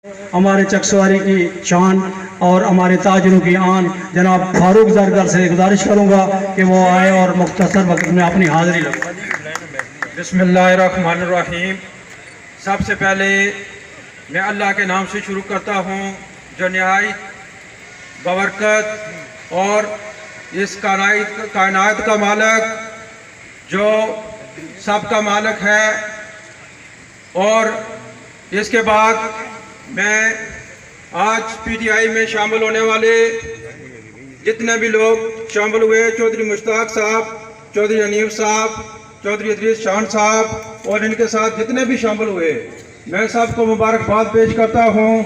ہمارے چکسواری کی شان اور ہمارے تاجروں کی آن جناب فاروق زرگر سے گزارش کروں گا کہ وہ آئے اور مختصر وقت میں اپنی حاضری لگائیں۔ بسم اللہ الرحمن الرحیم۔ سب سے پہلے میں اللہ کے نام سے شروع کرتا ہوں جو نہایت ببرکت اور اس کائنات کا مالک، جو سب کا مالک ہے۔ اور اس کے بعد میں آج پی ٹی آئی میں شامل ہونے والے جتنے بھی لوگ شامل ہوئے، چودھری مشتاق صاحب، چودھری حنیف صاحب، چودھری ادریس شان صاحب اور ان کے ساتھ جتنے بھی شامل ہوئے، میں سب کو مبارکباد پیش کرتا ہوں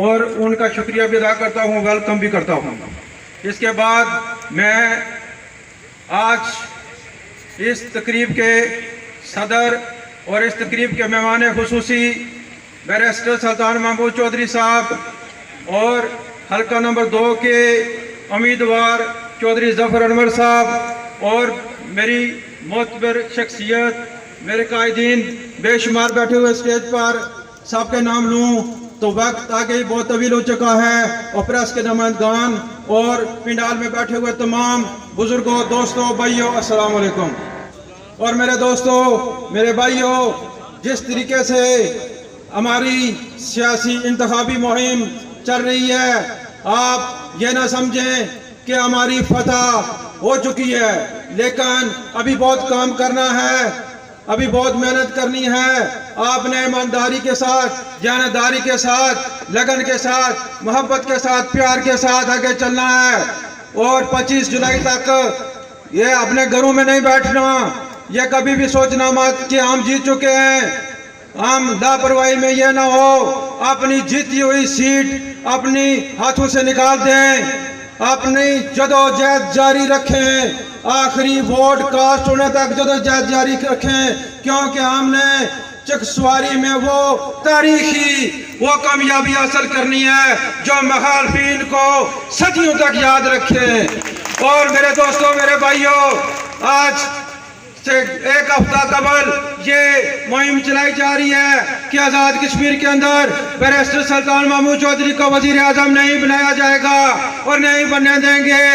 اور ان کا شکریہ بھی ادا کرتا ہوں، ویلکم بھی کرتا ہوں۔ اس کے بعد میں آج اس تقریب کے صدر اور اس تقریب کے مہمان خصوصی بیرسٹر سلطان محمود چودھری صاحب اور حلقہ نمبر 2 کے امیدوار چودھری ظفر انور صاحب اور میری معتبر شخصیت میرے قائدین بے شمار بیٹھے ہوئے اسٹیج پر، سب کے نام لوں تو وقت آگے ہی بہت طویل ہو چکا ہے، اور پریس کے نمائندگان اور پنڈال میں بیٹھے ہوئے تمام بزرگوں، دوستوں، بھائیوں، السلام علیکم۔ اور میرے دوستوں، میرے بھائیوں، جس طریقے سے ہماری سیاسی انتخابی مہم چل رہی ہے، آپ یہ نہ سمجھیں کہ ہماری فتح ہو چکی ہے، لیکن ابھی بہت کام کرنا ہے، ابھی بہت محنت کرنی ہے۔ آپ نے ایمانداری کے ساتھ، دیانتداری کے ساتھ، لگن کے ساتھ، محبت کے ساتھ، پیار کے ساتھ آگے چلنا ہے، اور 25 جولائی تک یہ اپنے گھروں میں نہیں بیٹھنا، یہ کبھی بھی سوچنا مت کہ ہم جیت چکے ہیں۔ ہم لاپرواہی میں یہ نہ ہو، اپنی جیتی ہوئی سیٹ اپنی ہاتھوں سے نکال دیں، اپنی جدوجہد جاری رکھیں، آخری ووٹ کاسٹ ہونے تک جدوجہد جاری رکھیں، کیونکہ ہم نے چکسواری میں وہ تاریخی وہ کامیابی حاصل کرنی ہے جو مخالفین کو صدیوں تک یاد رکھیں۔ اور میرے دوستوں، میرے بھائیوں، آج سے ایک ہفتہ قبل یہ مہم چلائی جا رہی ہے کہ آزاد کشمیر کے اندر بیرسٹر سلطان محمود چودھری کو وزیر اعظم نہیں بنایا جائے گا اور نہیں بننے دیں گے۔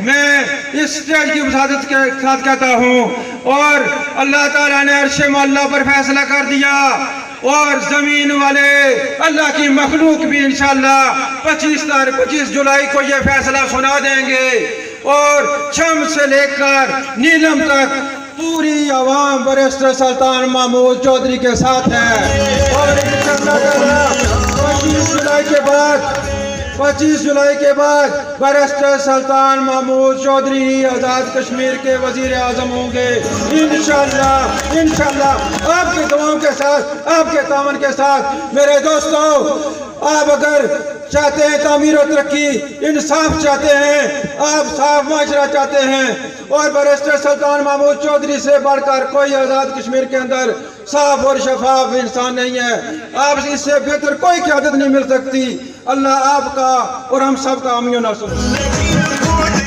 میں اس اسٹیج کی وسعت کے ساتھ کہتا ہوں، اور اللہ تعالیٰ نے عرش معلیٰ پر فیصلہ کر دیا، اور زمین والے اللہ کی مخلوق بھی انشاءاللہ 25 جولائی کو یہ فیصلہ سنا دیں گے، اور چھم سے لے کر نیلم تک پوری عوام بیرسٹر سلطان محمود چودھری کے ساتھ ہے۔ اور انشاءاللہ 25 جولائی کے بعد بیرسٹر سلطان محمود چودھری آزاد کشمیر کے وزیر اعظم ہوں گے انشاءاللہ آپ کے دعاؤں کے ساتھ، آپ کے تعاون کے ساتھ۔ میرے دوستوں، آپ اگر چاہتے ہیں تعمیر و ترقی، انصاف چاہتے ہیں، آپ صاف معاشرہ چاہتے ہیں، اور بیرسٹر سلطان محمود چودھری سے بڑھ کر کوئی آزاد کشمیر کے اندر صاف اور شفاف انسان نہیں ہے، آپ اس سے بہتر کوئی قیادت نہیں مل سکتی۔ اللہ آپ کا اور ہم سب کا آمین و ناصر۔